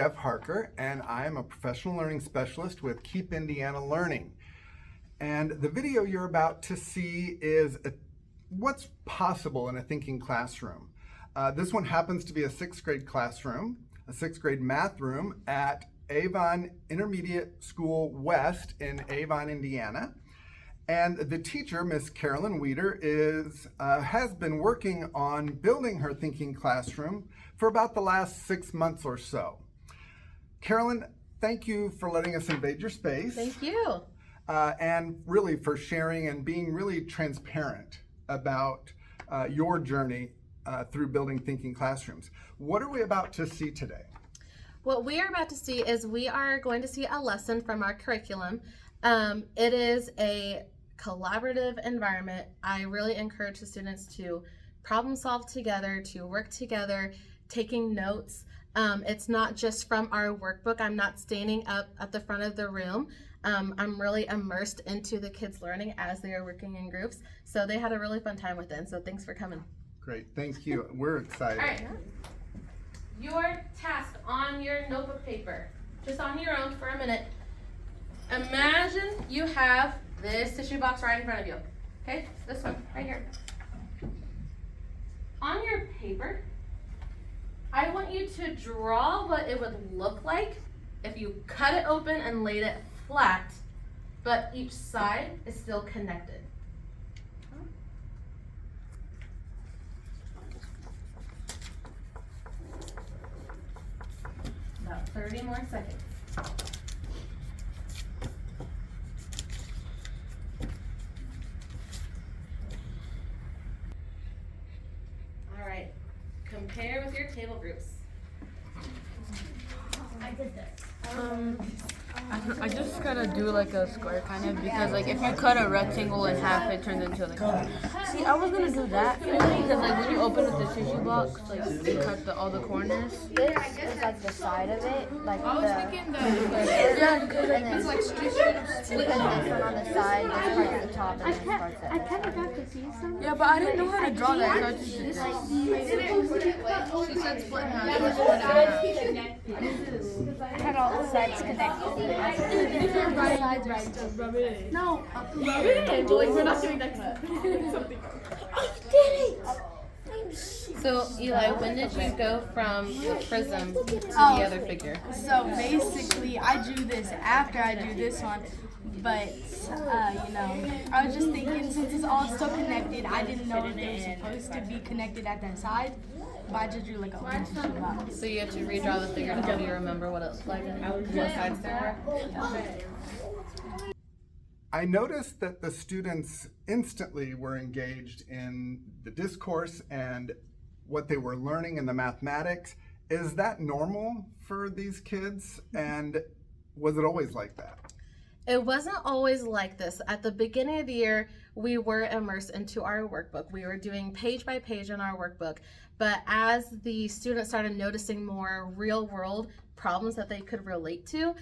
Jeff Harker, and I am a professional learning specialist with KeepIndianaLearning. And the video you're about to see is what's possible in a thinking classroom. This one happens to be a 6th grade classroom, a 6th grade math room at Avon Intermediate School West in Avon, Indiana. And the teacher, Miss Carolyn Weeder, has been working on building her thinking classroom for about the last 6 months or so. Carolyn, thank you for letting us invade your space. Thank you. And really for sharing and being really transparent about your journey through building thinking classrooms. What are we about to see today? What we are about to see is we are going to see a lesson from our curriculum. It is a collaborative environment. I really encourage the students to problem solve together, to work together, taking notes. It's not just from our workbook. I'm not standing up at the front of the room. I'm really immersed into the kids' learning as they are working in groups. So they had a really fun time with it. So thanks for coming. Great, thank you. We're excited. All right. Your task on your notebook paper, just on your own for a minute. Imagine you have this tissue box right in front of you. Okay, this one right here. On your paper, I want you to draw what it would look like if you cut it open and laid it flat, but each side is still connected. About 30 more seconds. All right, compare with your table groups. I did this. I just gotta do like a square kind of, because like if you cut a rectangle in half, it turns into like see, I was gonna do that because like when you open up the tissue box, like you cut all the corners. This is like the side of it, like I was thinking that it's like split this one on the side, this part at the top, and this part's at the bottom. yeah, but I didn't know how to draw that, so I just did this. She said split in half. So split in half. I had all the sides connected. No, rub it in. Like, we're not doing that. Something. So, Eli, when did you go from the prism to the other figure? So basically, I drew this after I drew this one, but you know, I was just thinking since it's all still connected, I didn't know if they were supposed to be connected at that side, but I just drew like a one tissue box. So you have to redraw the figure to help you remember what it looked like and what sides there were? I noticed that the students instantly were engaged in the discourse and what they were learning in the mathematics. Is that normal for these kids? And was it always like that? It wasn't always like this. At the beginning of the year, we were immersed into our workbook. We were doing page by page in our workbook. But as the students started noticing more real world problems that they could relate to,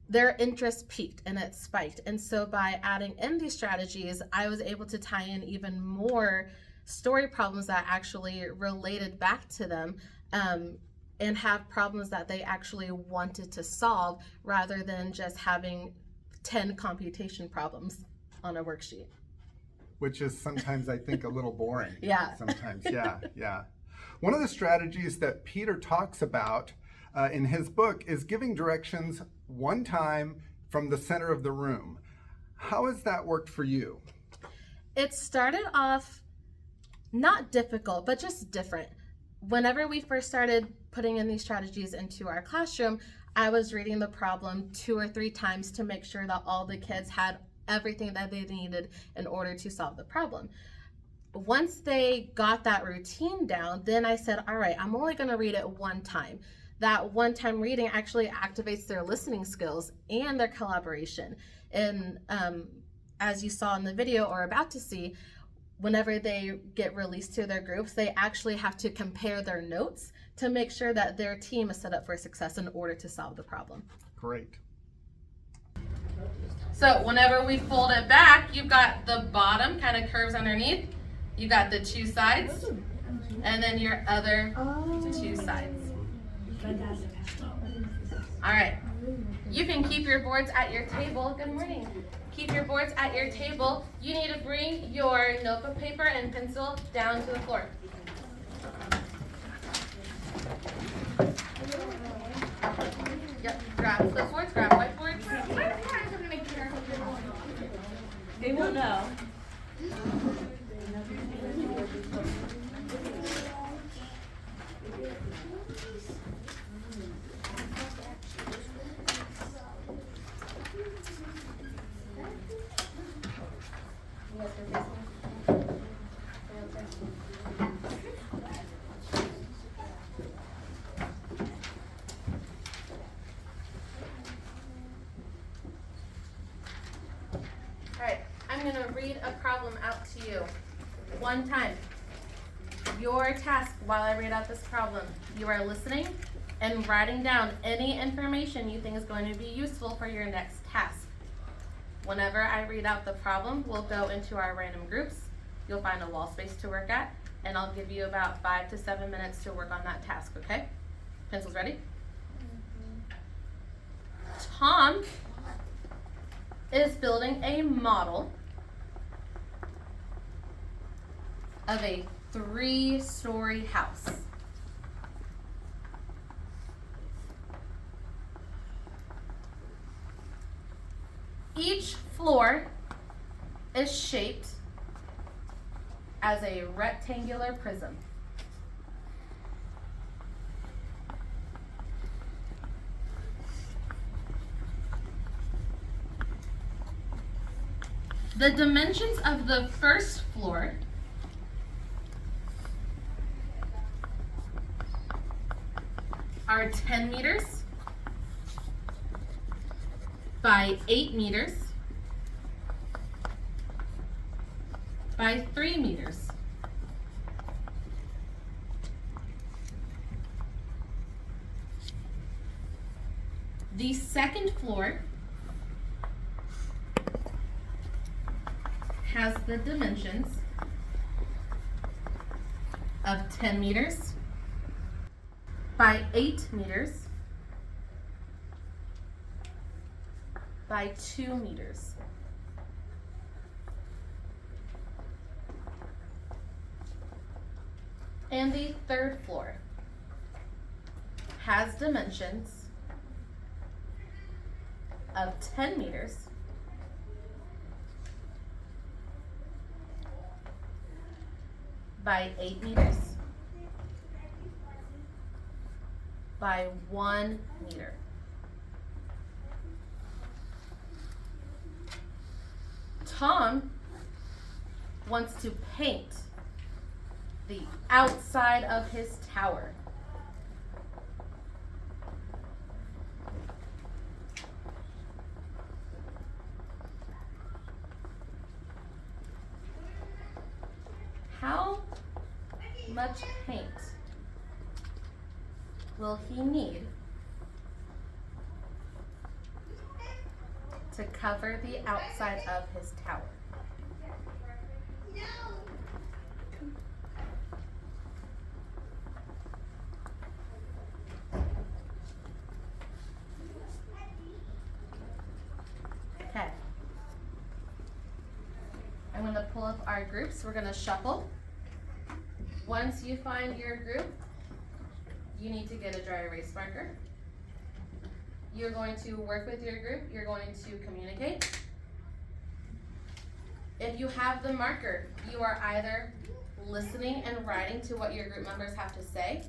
their interest peaked and it spiked. And so by adding in these strategies, I was able to tie in even more story problems that actually related back to them, and have problems that they actually wanted to solve rather than just having 10 computation problems on a worksheet. Which is sometimes, I think, a little boring. Yeah. Sometimes, yeah. One of the strategies that Peter talks about in his book is giving directions one time from the center of the room. How has that worked for you? It started off not difficult, but just different. Whenever we first started putting in these strategies into our classroom, I was reading the problem 2 or 3 times to make sure that all the kids had everything that they needed in order to solve the problem. Once they got that routine down, then I said, all right, I'm only going to read it one time. That one-time reading actually activates their listening skills and their collaboration. And as you saw in the video or about to see, whenever they get released to their groups, they actually have to compare their notes to make sure that their team is set up for success in order to solve the problem. Great. So whenever we fold it back, you've got the bottom kind of curves underneath. You got the 2 sides, and then your other 2 sides. All right. You can keep your boards at your table. Good morning. Keep your boards at your table. You need to bring your notebook paper and pencil down to the floor. Yep, grab clipboards, grab whiteboards. They won't know. Alright, I'm going to read a problem out to you one time. Your task while I read out this problem, you are listening and writing down any information you think is going to be useful for your next task. Whenever I read out the problem, we'll go into our random groups. You'll find a wall space to work at, and I'll give you about 5 to 7 minutes to work on that task, okay? Pencils ready? Tom is building a model of a 3-story house. Each floor is shaped as a rectangular prism. The dimensions of the first floor are 10 meters by 8 meters by 3 meters. The second floor has the dimensions of 10 meters by 8 meters by 2 meters. And the third floor has dimensions of 10 meters by 8 meters by 1 meter. Tom wants to paint the outside of his tower. How much paint will he need to cover the outside of his tower? Okay. I'm going to pull up our groups. We're going to shuffle. Once you find your group, you need to get a dry erase marker. You're going to work with your group. You're going to communicate. If you have the marker, you are either listening and writing to what your group members have to say,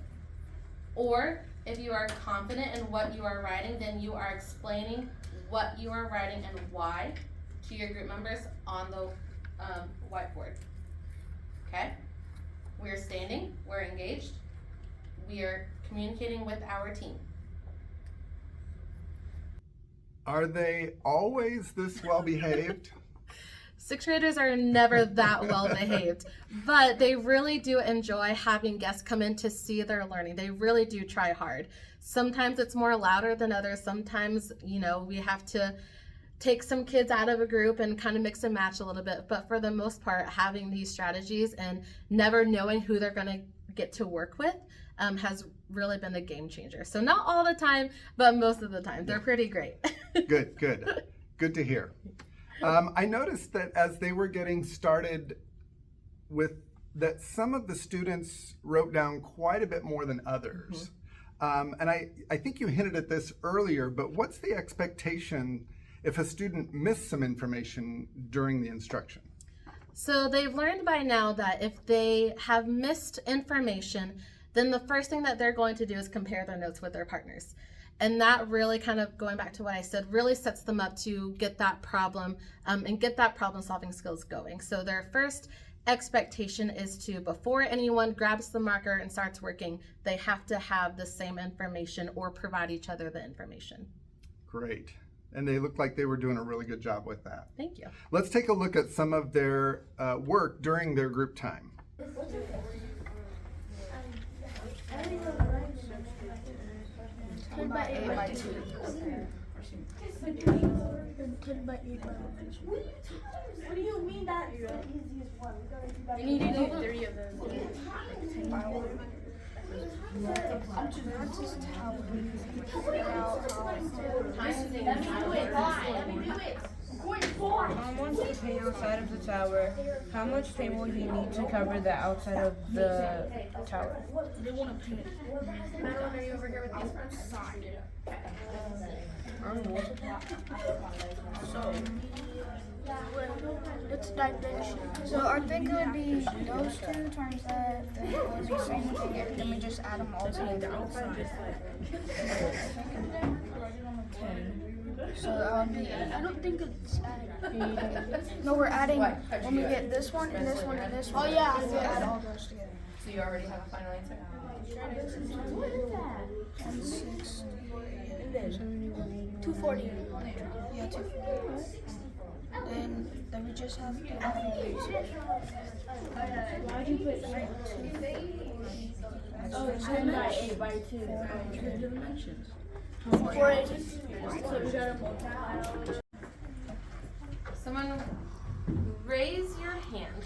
or if you are confident in what you are writing, then you are explaining what you are writing and why to your group members on the whiteboard. Okay? We're standing, we're engaged, we are communicating with our team. Are they always this well behaved? 6th graders are never that well behaved, but they really do enjoy having guests come in to see their learning. They really do try hard. Sometimes it's more louder than others. Sometimes, we have to take some kids out of a group and kind of mix and match a little bit. But for the most part, having these strategies and never knowing who they're going to get to work with, has really been a game changer. So not all the time, but most of the time. They're pretty great. Good, good. Good to hear. I noticed that as they were getting started with that, some of the students wrote down quite a bit more than others. And I think you hinted at this earlier, but what's the expectation if a student missed some information during the instruction? So they've learned by now that if they have missed information, then the first thing that they're going to do is compare their notes with their partners. And that really, kind of going back to what I said, really sets them up to get that problem and get that problem solving skills going. So their first expectation is to, before anyone grabs the marker and starts working, they have to have the same information or provide each other the information. Great. And they looked like they were doing a really good job with that. Thank you. Let's take a look at some of their work during their group time. 10 by 8 by 2. 10 by 8 by 2. What do you mean that's the easiest one? You need to do 3 of them. Mom wants to paint outside of the tower. How much paint will he need to cover the outside of the tower? They want to paint. Madeline, are you over here with me? It's dimension. So I think it would be those two times that, then it would be the same thing, and then we just add them all together. So that would be 8. I don't think it's No, we're adding, when we get this one and this one and this one. Oh, yeah. We'll add all those together. So you already have a final answer? 1060. 240. Yeah, 240. Then we just have to add these. Why'd you put 10 by 8 by 2? Dimensions. 480. Someone raise your hand.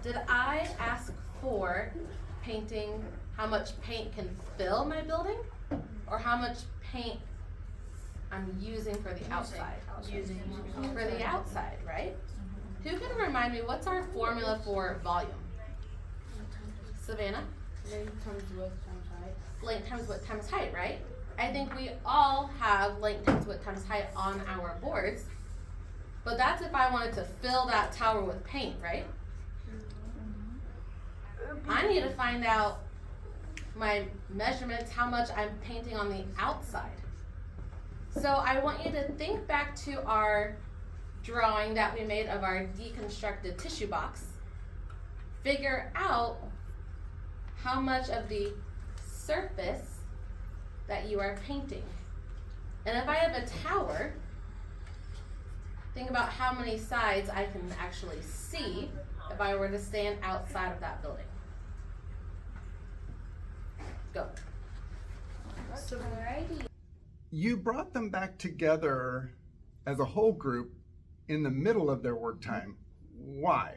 Did I ask for painting how much paint can fill my building, or how much paint I'm using for the outside? For the outside, right? Who can remind me, what's our formula for volume? Savannah? Length times width times height. Length times width times height, right? I think we all have length times width times height on our boards, but that's if I wanted to fill that tower with paint, right? I need to find out my measurements, how much I'm painting on the outside. So I want you to think back to our drawing that we made of our deconstructed tissue box. Figure out how much of the surface that you are painting. And if I have a tower, think about how many sides I can actually see if I were to stand outside of that building. Go. You brought them back together as a whole group in the middle of their work time. Why?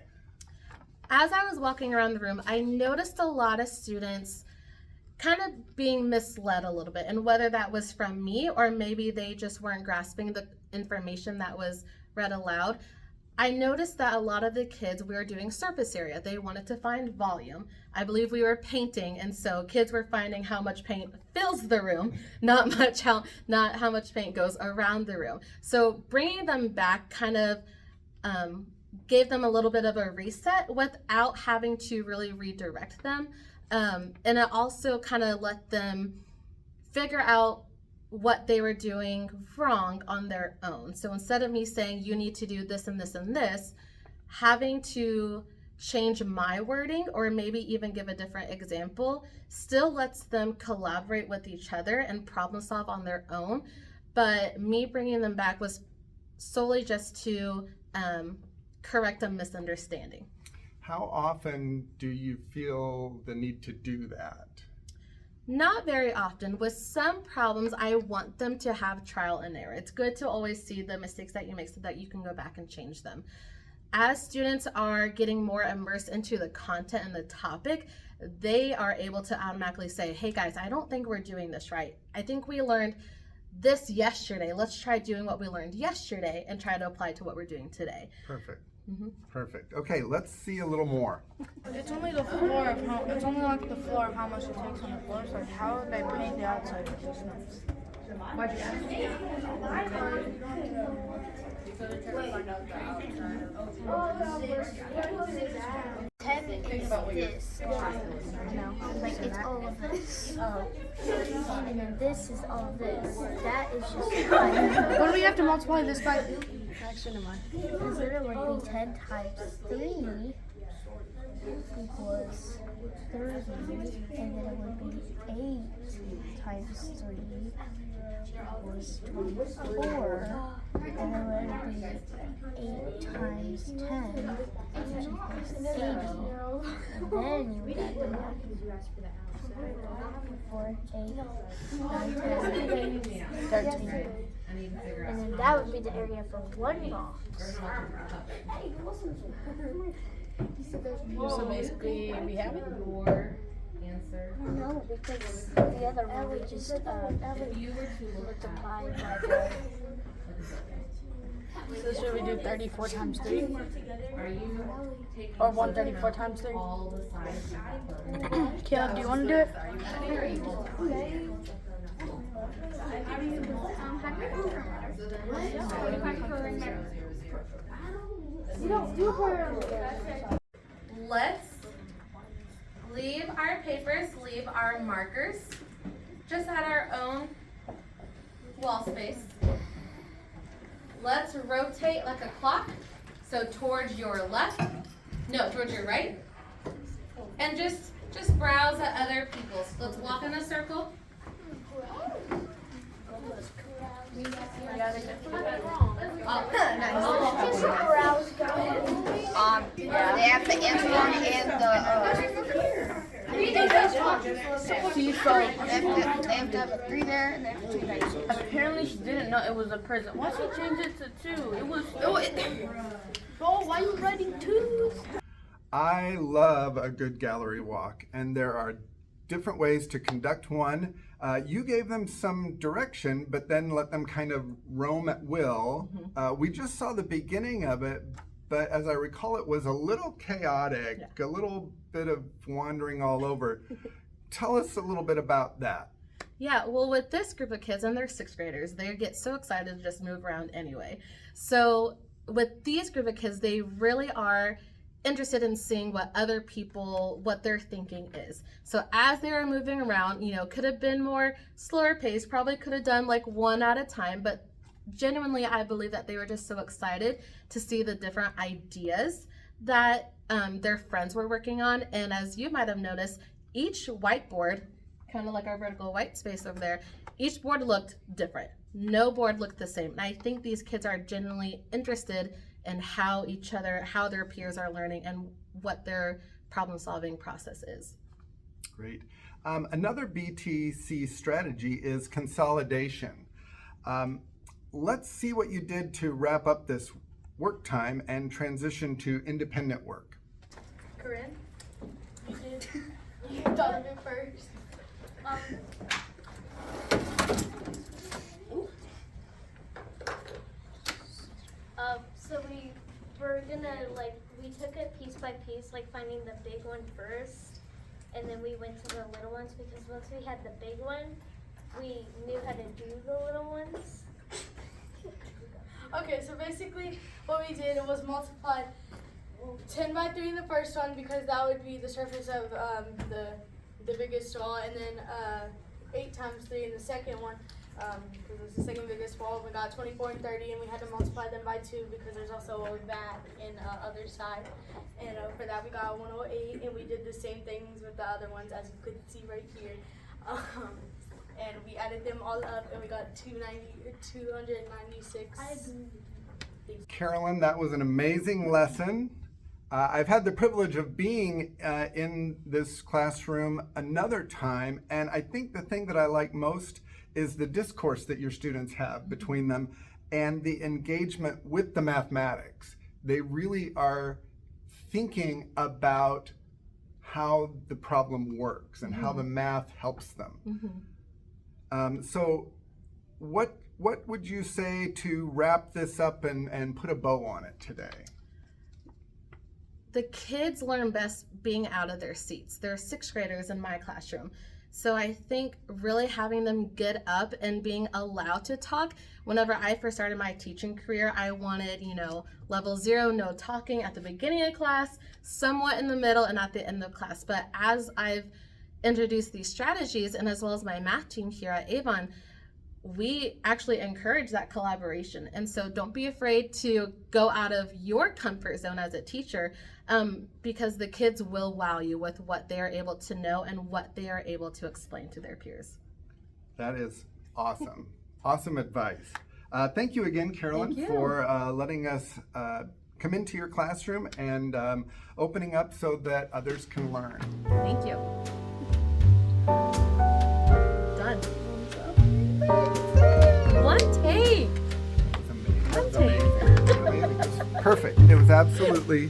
As I was walking around the room, I noticed a lot of students kind of being misled a little bit, and whether that was from me or maybe they just weren't grasping the information that was read aloud. I noticed that a lot of the kids, we were doing surface area. They wanted to find volume. I believe we were painting, and so kids were finding how much paint fills the room, not how much paint goes around the room. So bringing them back kind of gave them a little bit of a reset without having to really redirect them. And it also kind of let them figure out what they were doing wrong on their own. So instead of me saying you need to do this and this and this, having to change my wording or maybe even give a different example still lets them collaborate with each other and problem solve on their own. But me bringing them back was solely just to correct a misunderstanding. How often do you feel the need to do that? Not very often. With some problems, I want them to have trial and error. It's good to always see the mistakes that you make so that you can go back and change them. as students are getting more immersed into the content and the topic, they are able to automatically say, hey guys, I don't think we're doing this right. I think we learned this yesterday. Let's try doing what we learned yesterday and try to apply to what we're doing today. Perfect. Perfect. Okay, let's see a little more. It's only the floor of how. It's only like the floor of how much it takes on the floor. So like, how would they paint the outside of this next? Why'd you ask? Ten is this. Like it's all of this. And then this is all of this. That is just. What do we have to multiply this by? Actually, never mind. Because then it would be 10 times 3 equals 30, and then it would be 8 times 3 equals 24, and then it would be 8 times 10, which equals 80, and then you would add them up. 4, 8, 9, 10, 13. And then that would be the area for one box. So basically, we have it. No, because the other one would just multiply by the. So should we do 34 times 3? Or 134 times 3? Caleb, do you want to do it? Let's leave our papers, leave our markers, just at our own wall space. Let's rotate like a clock, so towards your left, no, towards your right, and just browse at other people's. Let's walk in a circle. They have the N1 and they have to have a 3 there and they have a 2 there. Apparently, she didn't know it was a prison. Why she change it to 2? It was. Oh, why are you writing 2s? I love a good gallery walk, and there are different ways to conduct one. You gave them some direction, but then let them kind of roam at will. We just saw the beginning of it, but as I recall, it was a little chaotic, a little bit of wandering all over. Tell us a little bit about that. Yeah, well, with this group of kids, and they're 6th graders, they get so excited to just move around anyway. So with these group of kids, they really are interested in seeing what other people, what their thinking is. So as they were moving around, you know, could have been more slower paced, probably could have done like one at a time, but genuinely I believe that they were just so excited to see the different ideas that their friends were working on. And as you might have noticed, each whiteboard, kind of like our vertical white space over there, each board looked different. No board looked the same. And I think these kids are genuinely interested in how their peers are learning and what their problem solving process is. Great. Another BTC strategy is consolidation. Let's see what you did to wrap up this work time and transition to independent work. Corinne, you did. You thought of it first. So we were gonna we took it piece by piece, finding the big one first, and then we went to the little ones because once we had the big one, we knew how to do the little ones. Okay, so basically what we did was multiplied 10 by 3 in the first one because that would be the surface of the biggest wall, and then 8 times 3 in the second one because it's the second biggest wall. We got 24 and 30, and we had to multiply them by 2 because there's also a vat in other side. And for that we got 108, and we did the same things with the other ones as you could see right here. And we added them all up, and we got 296. Carolyn, that was an amazing lesson. I've had the privilege of being in this classroom another time, and I think the thing that I like most is the discourse that your students have between them and the engagement with the mathematics. they really are thinking about how the problem works and how the math helps them. So what would you say to wrap this up and put a bow on it today? The kids learn best being out of their seats. There are 6th graders in my classroom. So I think really having them get up and being allowed to talk. Whenever I first started my teaching career, I wanted, level 0, no talking at the beginning of class, somewhat in the middle, and at the end of class. But as I've introduced these strategies, and as well as my math team here at Avon, we actually encourage that collaboration. And so don't be afraid to go out of your comfort zone as a teacher, because the kids will wow you with what they are able to know and what they are able to explain to their peers. That is awesome. Awesome advice. Thank you again, Carolyn, Thank you. for letting us come into your classroom and opening up so that others can learn. Thank you. Done. One take. It was amazing. One take. It was amazing. It was perfect. It was absolutely